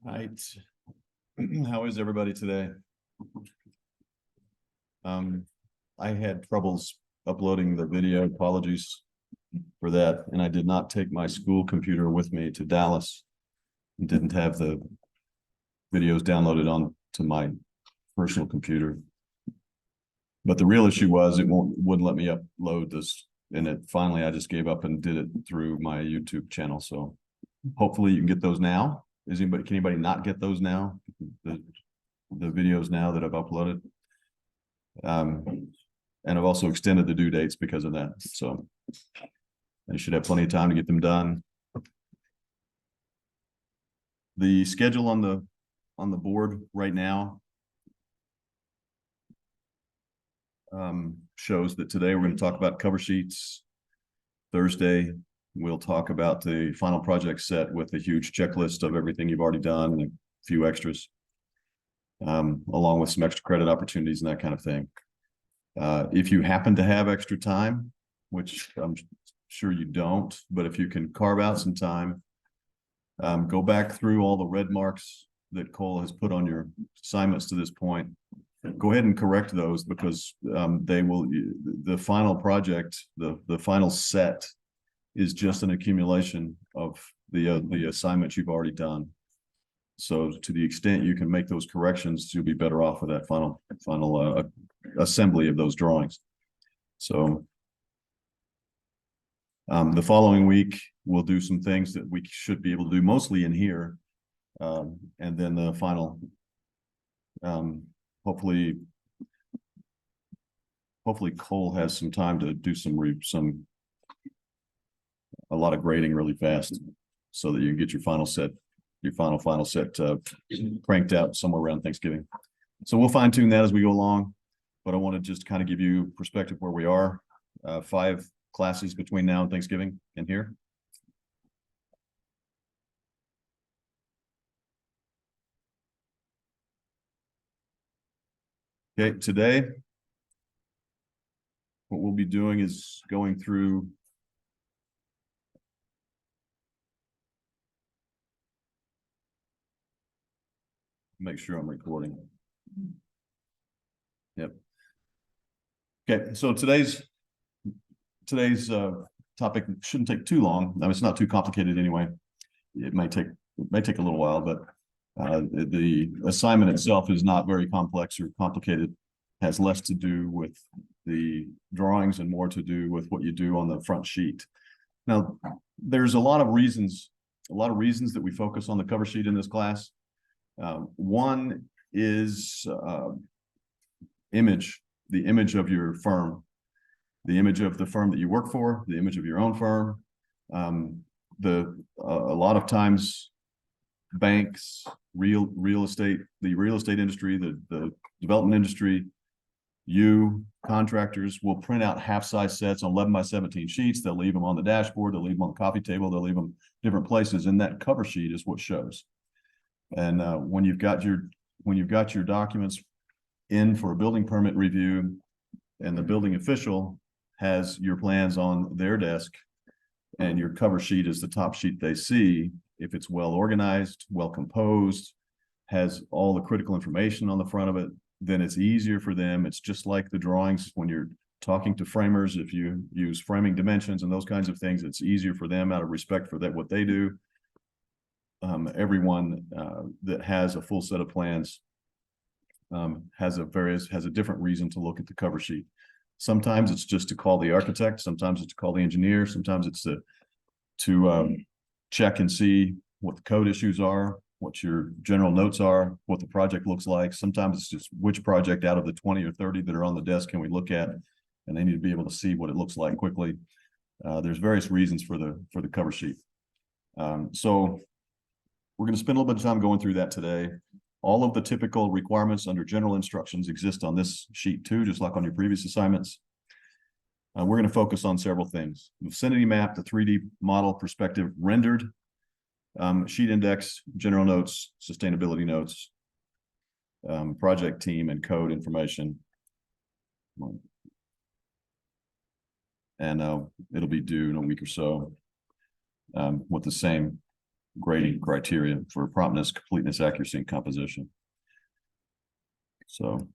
Right. How is everybody today? I had troubles uploading the video. Apologies for that. And I did not take my school computer with me to Dallas. And didn't have the videos downloaded onto my personal computer. But the real issue was it wouldn't let me upload this. And finally I just gave up and did it through my YouTube channel. So hopefully you can get those now. Can anybody not get those now? The videos now that I've uploaded. And I've also extended the due dates because of that. So you should have plenty of time to get them done. The schedule on the board right now shows that today we're going to talk about cover sheets. Thursday, we'll talk about the final project set with a huge checklist of everything you've already done and a few extras, along with some extra credit opportunities and that kind of thing. If you happen to have extra time, which I'm sure you don't, but if you can carve out some time, go back through all the red marks that Cole has put on your assignments to this point. Go ahead and correct those because the final project, the final set is just an accumulation of the assignments you've already done. So to the extent you can make those corrections, you'll be better off with that final assembly of those drawings. So the following week, we'll do some things that we should be able to do mostly in here. And then the final, hopefully Cole has some time to do a lot of grading really fast so that you can get your final set cranked out somewhere around Thanksgiving. So we'll fine tune that as we go along, but I want to just kind of give you perspective where we are. 5 classes between now and Thanksgiving in here. Okay, today, what we'll be doing is going through make sure I'm recording. Yep. Okay, so today's topic shouldn't take too long. I mean, it's not too complicated anyway. It may take a little while, but the assignment itself is not very complex or complicated. It has less to do with the drawings and more to do with what you do on the front sheet. Now, there's a lot of reasons that we focus on the cover sheet in this class. One is the image of your firm, the image of the firm that you work for, the image of your own firm. A lot of times banks, real estate, the real estate industry, the development industry, contractors will print out half-size sets on 11 by 17 sheets. They'll leave them on the dashboard, they'll leave them on the coffee table, they'll leave them different places, and that cover sheet is what shows. And when you've got your documents in for a building permit review and the building official has your plans on their desk and your cover sheet is the top sheet they see, if it's well organized, well composed, has all the critical information on the front of it, then it's easier for them. It's just like the drawings when you're talking to framers. If you use framing dimensions and those kinds of things, it's easier for them out of respect for what they do. Everyone that has a full set of plans has a different reason to look at the cover sheet. Sometimes it's just to call the architect, sometimes it's to call the engineer, sometimes it's to check and see what the code issues are, what your general notes are, what the project looks like. Sometimes it's just which project out of the 20 or 30 that are on the desk can we look at, and they need to be able to see what it looks like quickly. There's various reasons for the cover sheet. So we're going to spend a little bit of time going through that today. All of the typical requirements under general instructions exist on this sheet too, just like on your previous assignments. We're going to focus on several things: vicinity map, the 3D model perspective rendered, sheet index, general notes, sustainability notes, project team and code information. And it'll be due in a week or so with the same grading criteria for promptness, completeness, accuracy, and composition. So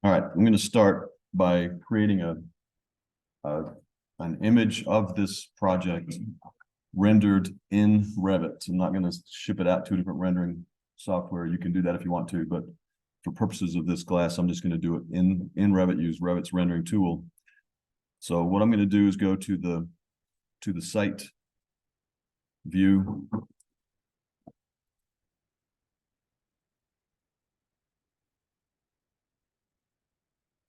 all right, I'm going to start by creating an image of this project rendered in Revit. I'm not going to ship it out to different rendering software. You can do that if you want to, but for purposes of this class, I'm just going to do it in Revit, use Revit's rendering tool. So what I'm going to do is go to the site view.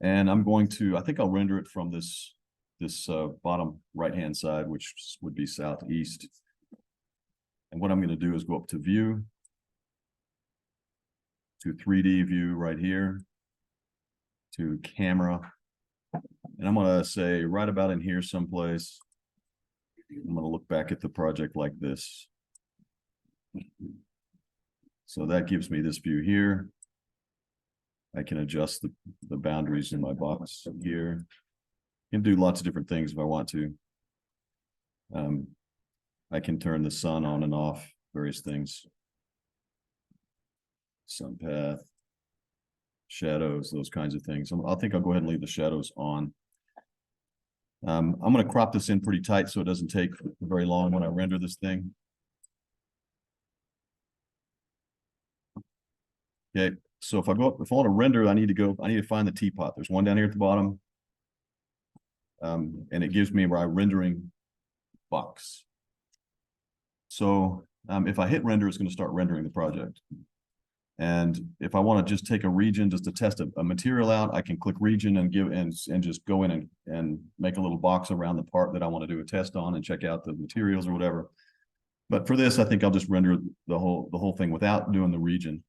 And I'm going to, I think I'll render it from this bottom right-hand side, which would be southeast. And what I'm going to do is go up to view, to 3D view right here, to camera. And I'm going to say right about in here someplace, I'm going to look back at the project like this. So that gives me this view here. I can adjust the boundaries in my box here. I can do lots of different things if I want to. I can turn the sun on and off, various things. Sun path, shadows, those kinds of things. I think I'll go ahead and leave the shadows on. I'm going to crop this in pretty tight so it doesn't take very long when I render this thing. Okay. So if I want to render, I need to find the teapot. There's one down here at the bottom. And it gives me my rendering box. So if I hit render, it's going to start rendering the project. And if I want to just take a region just to test a material out, I can click region and just go in and make a little box around the part that I want to do a test on and check out the materials or whatever. But for this, I think I'll just render the whole thing without doing the region.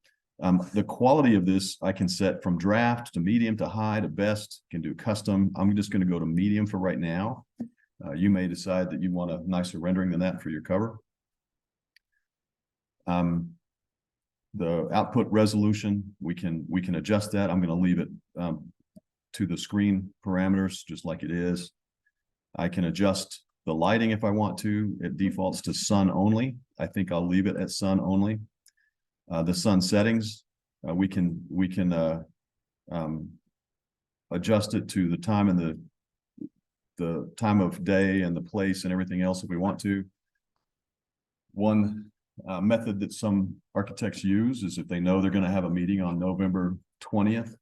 The quality of this, I can set from draft to medium to high to best, can do custom. I'm just going to go to medium for right now. You may decide that you want a nicer rendering than that for your cover. The output resolution, we can adjust that. I'm going to leave it to the screen parameters, just like it is. I can adjust the lighting if I want to. It defaults to sun only. I think I'll leave it at sun only. The sun settings, we can adjust it to the time and the time of day and the place and everything else if we want to. One method that some architects use is if they know they're going to have a meeting on November 20th,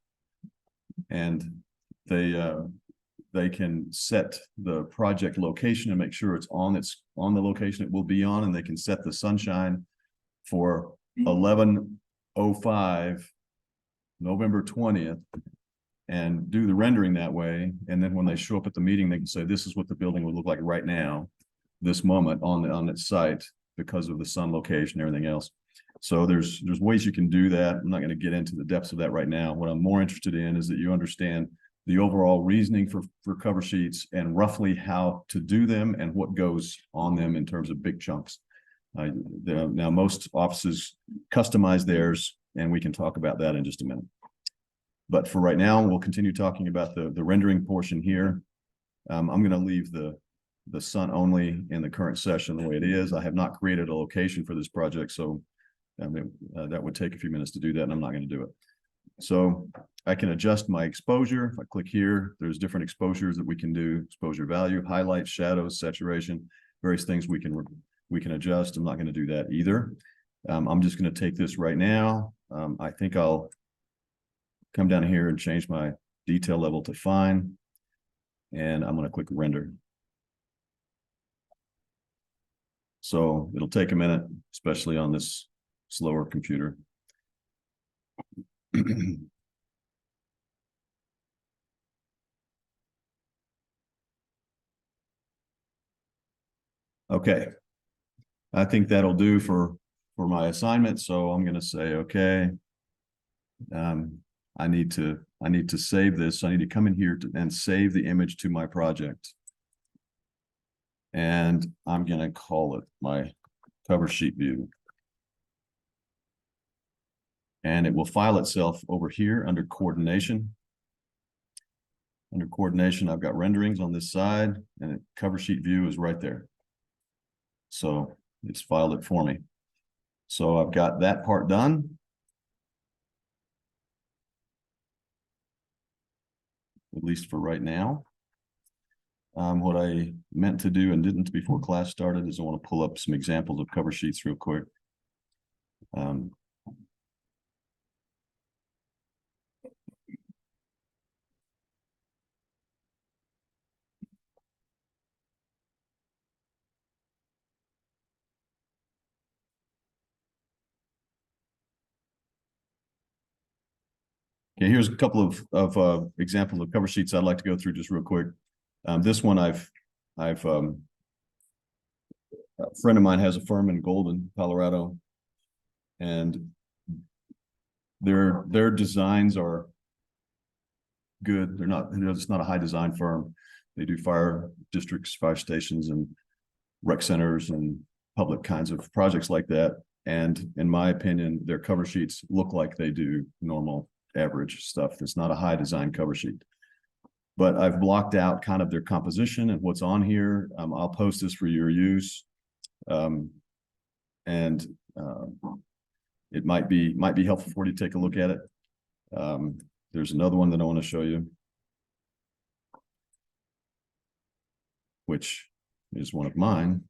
and they can set the project location and make sure it's on the location it will be on, and they can set the sunshine for 11:05 November 20th and do the rendering that way. And then when they show up at the meeting, they can say, this is what the building would look like right now, this moment on its site, because of the sun location and everything else. So there's ways you can do that. I'm not going to get into the depths of that right now. What I'm more interested in is that you understand the overall reasoning for cover sheets and roughly how to do them and what goes on them in terms of big chunks. Now, most offices customize theirs, and we can talk about that in just a minute. But for right now, we'll continue talking about the rendering portion here. I'm going to leave the the sun only in the current session the way it is. I have not created a location for this project, so I mean, that would take a few minutes to do that, and I'm not going to do it. So I can adjust my exposure. If I click here, there's different exposures that we can do: exposure value, highlights, shadows, saturation, various things we can adjust. I'm not going to do that either. I'm just going to take this right now. I think I'll come down here and change my detail level to fine, and I'm going to click render. So it'll take a minute, especially on this slower computer. Okay, I think that'll do for my assignment. So I'm going to say, okay, I need to save this. I need to come in here and save the image to my project. And I'm going to call it my cover sheet view. And it will file itself over here under coordination. Under coordination, I've got renderings on this side, and the cover sheet view is right there. So it's filed it for me. So I've got that part done. At least for right now. What I meant to do and didn't before class started is I want to pull up some examples of cover sheets real quick. Okay, here's a couple of examples of cover sheets I'd like to go through just real quick. This one a friend of mine has a firm in Golden, Colorado, and their designs are good. It's not a high design firm. They do fire districts, fire stations, and rec centers and public kinds of projects like that. And in my opinion, their cover sheets look like they do normal average stuff. It's not a high design cover sheet. But I've blocked out kind of their composition and what's on here. I'll post this for your use. It might be helpful for you to take a look at it. There's another one that I want to show you, which is one of mine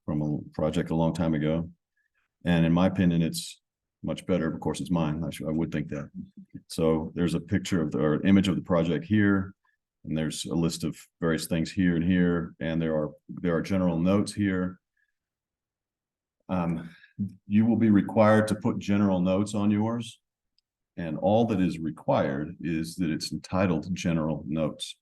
from a project a long time ago. And in my opinion, it's much better. Of course, it's mine. I would think that. So there's a picture of or image of the project here, and there's a list of various things here and here, and there are general notes here. You will be required to put general notes on yours, and all that is required is that it's entitled general notes.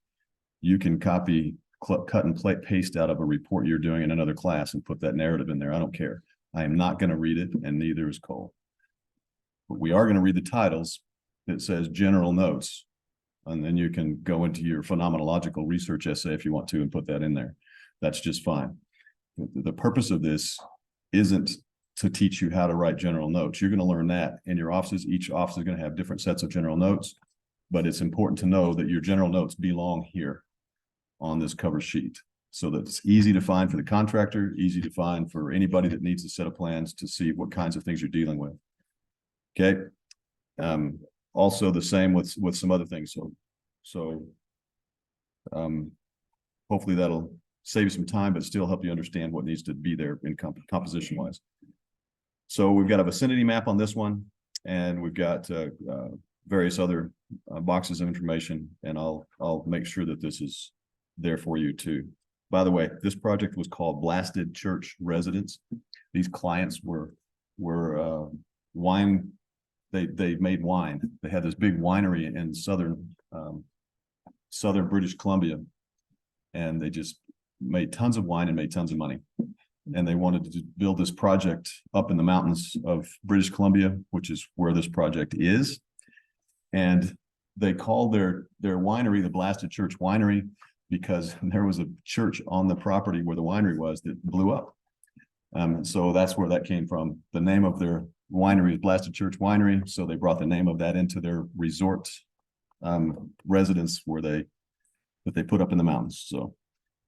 You can copy, cut and paste out of a report you're doing in another class and put that narrative in there. I don't care. I am not going to read it, and neither is Cole. But we are going to read the titles that says general notes, and then you can go into your phenomenological research essay if you want to and put that in there. That's just fine. The purpose of this isn't to teach you how to write general notes. You're going to learn that in your offices. Each office is going to have different sets of general notes, but it's important to know that your general notes belong here on this cover sheet so that it's easy to find for the contractor, easy to find for anybody that needs a set of plans to see what kinds of things you're dealing with. Okay. Also the same with some other things. So hopefully that'll save you some time, but still help you understand what needs to be there in composition wise. So we've got a vicinity map on this one, and we've got various other boxes of information, and I'll make sure that this is there for you too. By the way, this project was called Blasted Church Residents. These clients were wine. They made wine. They had this big winery in southern British Columbia, and they just made tons of wine and made tons of money. And they wanted to build this project up in the mountains of British Columbia, which is where this project is. And they called their winery the Blasted Church Winery because there was a church on the property where the winery was that blew up. So that's where that came from. The name of their winery is Blasted Church Winery. So they brought the name of that into their resort residence that they put up in the mountains. So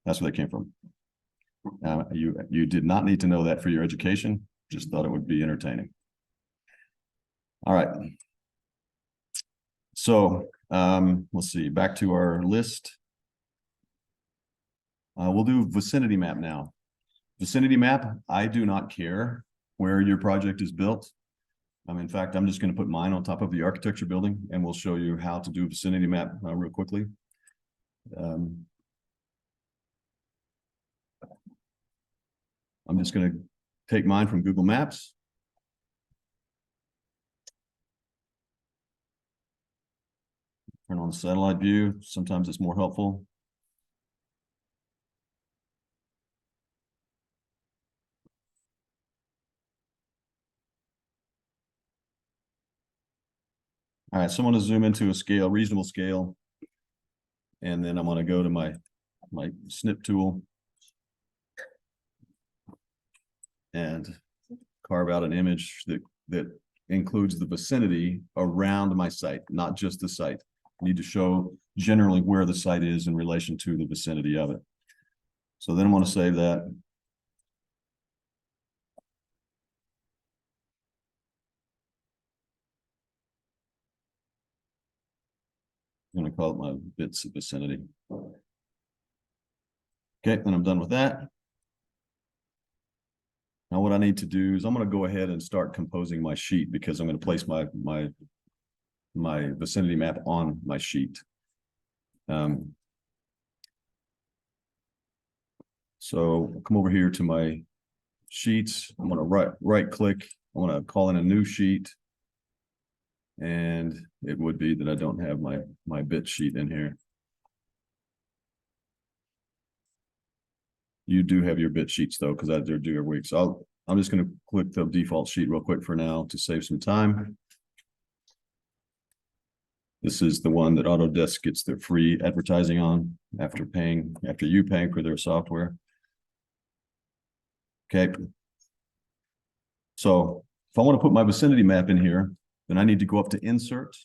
That's where they came from. You did not need to know that for your education. Just thought it would be entertaining. All right. So let's see, back to our list. We'll do vicinity map now. Vicinity map, I do not care where your project is built. In fact, I'm just going to put mine on top of the architecture building, and we'll show you how to do a vicinity map real quickly. I'm just going to take mine from Google Maps. Turn on the satellite view. Sometimes it's more helpful. All right, so I'm going to zoom into a scale, reasonable scale. And then I'm going to go to my snip tool and carve out an image that includes the vicinity around my site, not just the site. I need to show generally where the site is in relation to the vicinity of it. So then I'm going to save that. I'm going to call it my bits vicinity. Okay, then I'm done with that. Now what I need to do is I'm going to go ahead and start composing my sheet, because I'm going to place my vicinity map on my sheet. So I'll come over here to my sheets. I'm going to right click. I want to call in a new sheet. And it would be that I don't have my bit sheet in here. You do have your bit sheets though, because they're due every week. So I'm just going to click the default sheet real quick for now to save some time. This is the one that Autodesk gets their free advertising on after you paying for their software. Okay. So if I want to put my vicinity map in here, then I need to go up to Insert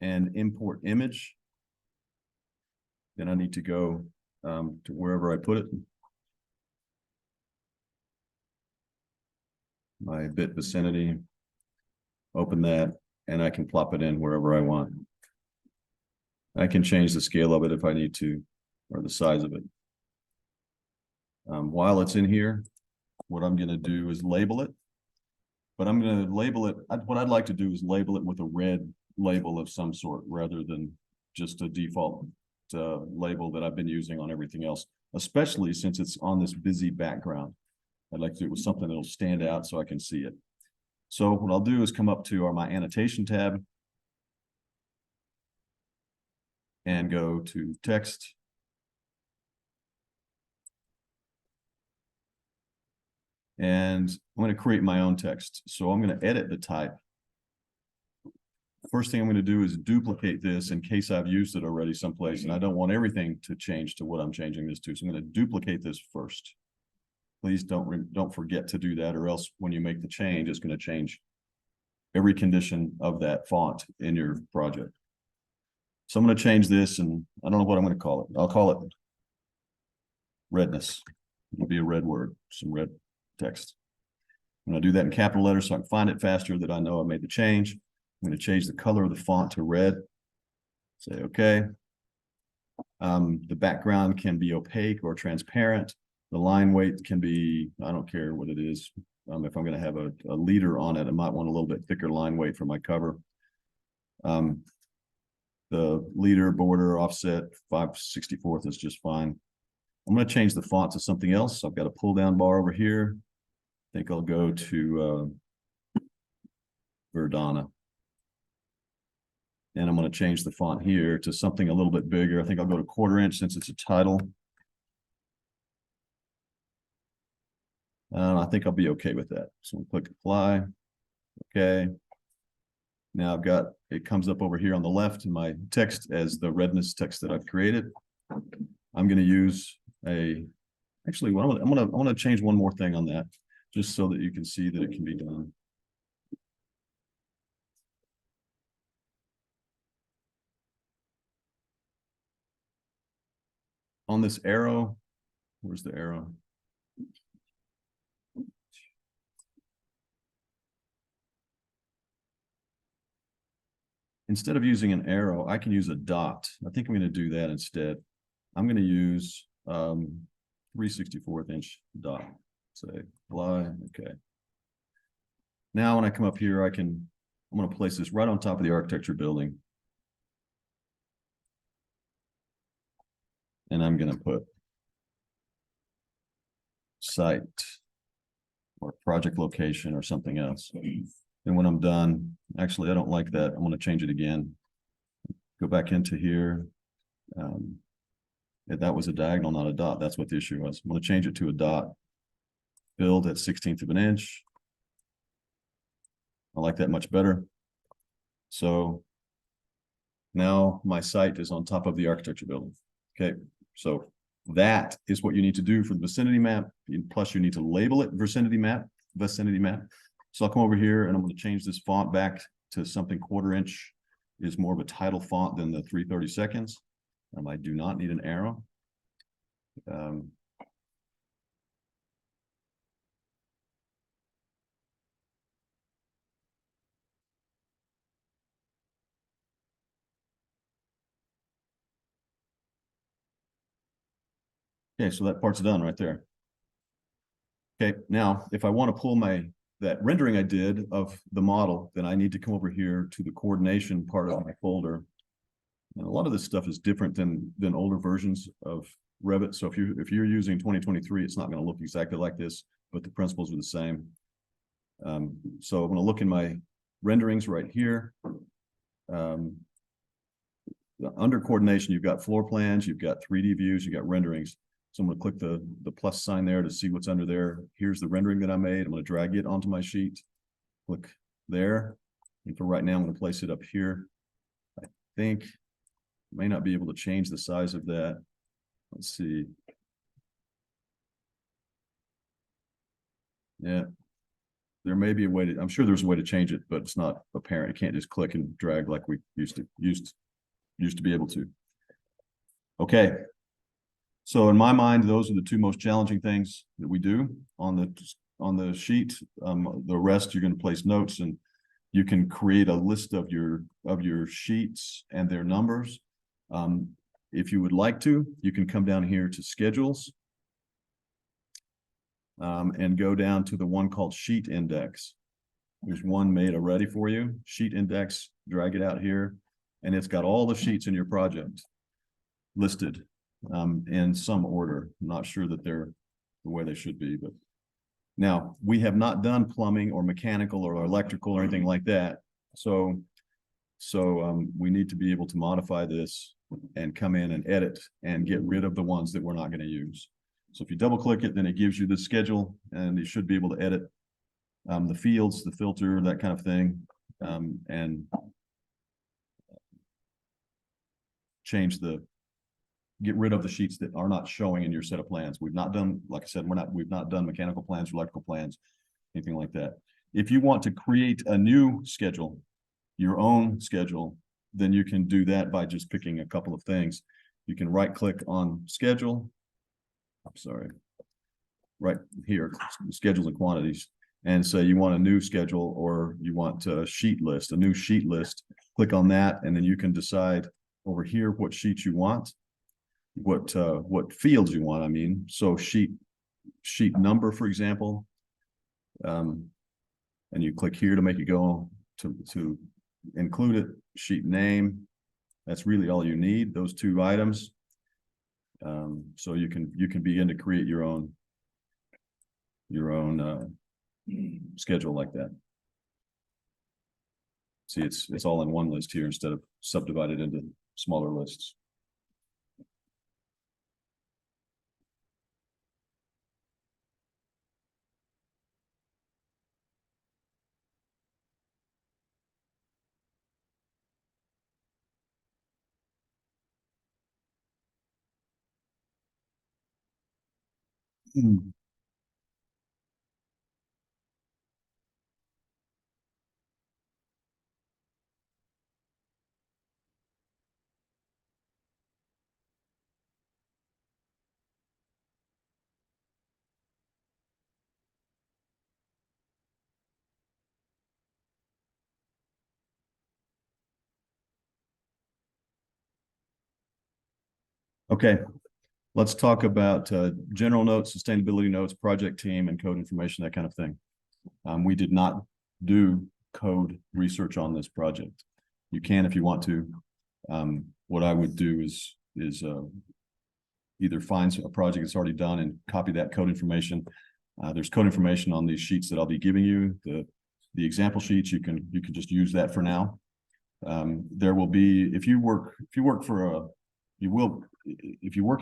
and Import Image. Then I need to go to wherever I put it. My bit vicinity, open that, and I can plop it in wherever I want. I can change the scale of it if I need to, or the size of it. While it's in here, what I'm going to do is label it. But I'm going to label it, what I'd like to do is label it with a red label of some sort, rather than just a default label that I've been using on everything else, especially since it's on this busy background. I'd like to do it with something that'll stand out so I can see it. So what I'll do is come up to my annotation tab and go to text. And I'm going to create my own text. So I'm going to edit the type. First thing I'm going to do is duplicate this in case I've used it already someplace, and I don't want everything to change to what I'm changing this to. So I'm going to duplicate this first. Please don't forget to do that, or else when you make the change, it's going to change every condition of that font in your project. So I'm going to change this, and I don't know what I'm going to call it. I'll call it redness. It'll be a red word, some red text. I'm going to do that in capital letters so I can find it faster, that I know I made the change. I'm going to change the color of the font to red. Say okay. The background can be opaque or transparent. The line weight can be, I don't care what it is. If I'm going to have a leader on it, I might want a little bit thicker line weight for my cover. The leader, border, offset, 5/64 is just fine. I'm going to change the font to something else. I've got a pull down bar over here. I think I'll go to Verdana. And I'm going to change the font here to something a little bit bigger. I think I'll go to 1/4 inch since it's a title. I think I'll be okay with that. So I'll click apply. Okay. Now I've got, it comes up over here on the left in my text as the redness text that I've created. I'm going to use actually, I'm going to change one more thing on that, just so that you can see that it can be done. on this arrow, where's the arrow? Instead of using an arrow, I can use a dot. I think I'm going to do that instead. I'm going to use 3/64 inch dot. Say apply. Okay. Now when I come up here, I'm going to place this right on top of the architecture building. And I'm going to put site or project location or something else. And when I'm done, actually, I don't like that. I'm going to change it again. Go back into here. That was a diagonal, not a dot. That's what the issue was. I'm going to change it to a dot. Build at 1/16 of an inch. I like that much better. So now my site is on top of the architecture building. Okay, so that is what you need to do for the vicinity map. Plus, you need to label it vicinity map. So I'll come over here and I'm going to change this font back to something 1/4 inch. Is more of a title font than the 3/32. I do not need an arrow. Okay, so that part's done right there. Okay, now if I want to pull that rendering I did of the model, then I need to come over here to the coordination part of my folder. And a lot of this stuff is different than older versions of Revit. So if you're using 2023, it's not going to look exactly like this, but the principles are the same. So I'm going to look in my renderings right here. Under coordination, you've got floor plans, you've got 3D views, you've got renderings. So I'm going to click the plus sign there to see what's under there. Here's the rendering that I made. I'm going to drag it onto my sheet. Click there. And for right now, I'm going to place it up here. I think may not be able to change the size of that. Let's see. Yeah, there may be a way to, I'm sure there's a way to change it, but it's not apparent. You can't just click and drag like we used to be able to. Okay. So in my mind, those are the two most challenging things that we do on the sheet. The rest, you're going to place notes and you can create a list of your sheets and their numbers. If you would like to, you can come down here to schedules and go down to the one called sheet index. There's one made already for you, sheet index, drag it out here, and it's got all the sheets in your project listed in some order. I'm not sure that they're the way they should be, but now we have not done plumbing or mechanical or electrical or anything like that. So we need to be able to modify this and come in and edit and get rid of the ones that we're not going to use. So if you double click it, then it gives you the schedule and you should be able to edit the fields, the filter, that kind of thing, and get rid of the sheets that are not showing in your set of plans. We've not done, like I said, we've not done mechanical plans, electrical plans, anything like that. If you want to create a new schedule, your own schedule, then you can do that by just picking a couple of things. You can right click on schedule. I'm sorry, right here, schedules and quantities, and say you want a new schedule or you want a new sheet list. Click on that, and then you can decide over here what sheets you want, what fields you want. I mean, so sheet number, for example, and you click here to make it go to include it. Sheet name, that's really all you need, those two items. So you can begin to create your own schedule like that. See, it's all in one list here instead of subdivided into smaller lists. Okay, let's talk about general notes, sustainability notes, project team, and code information, that kind of thing. We did not do code research on this project. You can if you want to. What I would do is either find a project that's already done and copy that code information. There's code information on these sheets that I'll be giving you. The example sheets, you can just use that for now. There will be, if you work in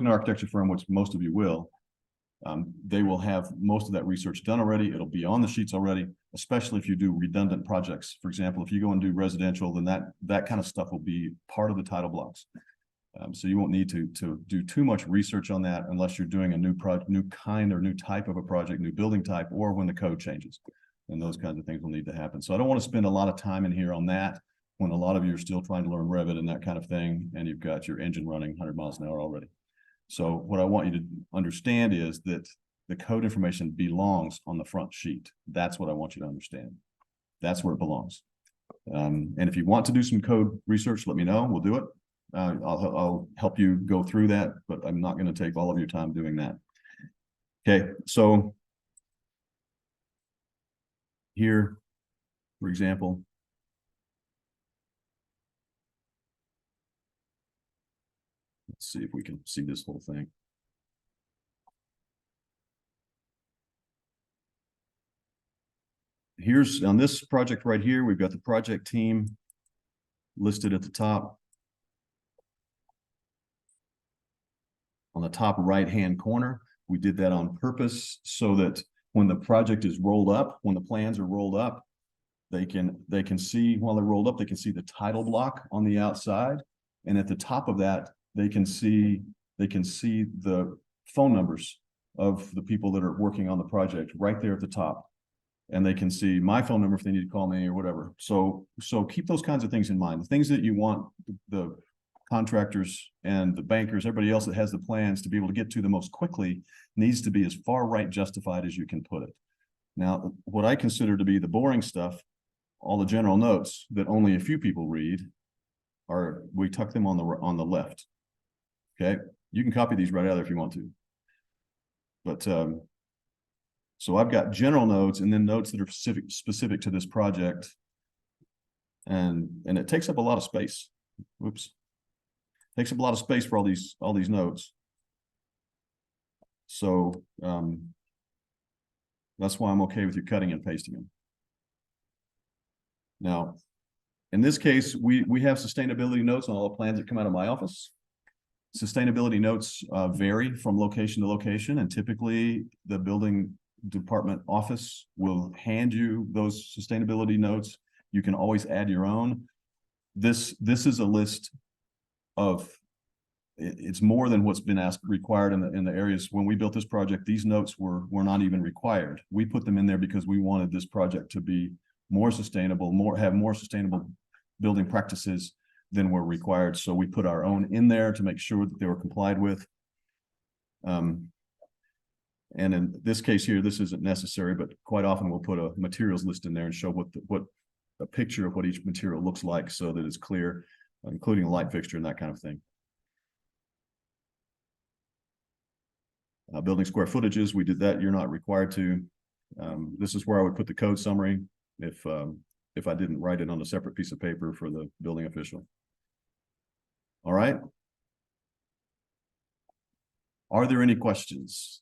an architecture firm, which most of you will, they will have most of that research done already. It'll be on the sheets already, especially if you do redundant projects. For example, if you go and do residential, then that kind of stuff will be part of the title blocks. So you won't need to do too much research on that unless you're doing a new kind or new type of a project, new building type, or when the code changes. And those kinds of things will need to happen. So I don't want to spend a lot of time in here on that when a lot of you are still trying to learn Revit and that kind of thing, and you've got your engine running 100 miles an hour already. So what I want you to understand is that the code information belongs on the front sheet. That's what I want you to understand. That's where it belongs. And if you want to do some code research, let me know. We'll do it. I'll help you go through that, but I'm not going to take all of your time doing that. Okay, so here, for example, let's see if we can see this whole thing. Here's on this project right here, we've got the project team listed at the top. On the top right-hand corner, we did that on purpose so that when the project is rolled up, when the plans are rolled up, they can see, while they're rolled up, they can see the title block on the outside. And at the top of that, they can see the phone numbers of the people that are working on the project right there at the top. And they can see my phone number if they need to call me or whatever. So keep those kinds of things in mind. The things that you want the contractors and the bankers, everybody else that has the plans to be able to get to the most quickly needs to be as far right justified as you can put it. Now, what I consider to be the boring stuff, all the general notes that only a few people read, we tuck them on the left. Okay, you can copy these right out there if you want to. But so I've got general notes and then notes that are specific to this project, and it takes up a lot of space. Whoops. Takes up a lot of space for all these notes. So that's why I'm okay with you cutting and pasting them. Now, in this case, we have sustainability notes on all the plans that come out of my office. Sustainability notes vary from location to location, and typically the building department office will hand you those sustainability notes. You can always add your own. This is a list of, it's more than what's been required in the areas. When we built this project, these notes were not even required. We put them in there because we wanted this project to be more sustainable, have more sustainable building practices than were required. So we put our own in there to make sure that they were complied with. And in this case here, this isn't necessary, but quite often we'll put a materials list in there and show what a picture of what each material looks like so that it's clear, including a light fixture and that kind of thing. Building square footages, we did that. You're not required to. This is where I would put the code summary if I didn't write it on a separate piece of paper for the building official. All right. Are there any questions?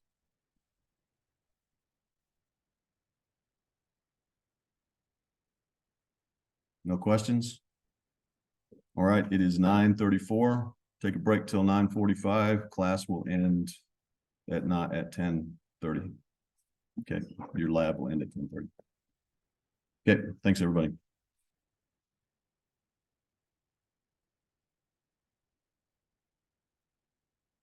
No questions? All right, it is 9:34. Take a break till 9:45. Class will end at 10:30. Okay, your lab will end at 10:30. Okay, thanks everybody.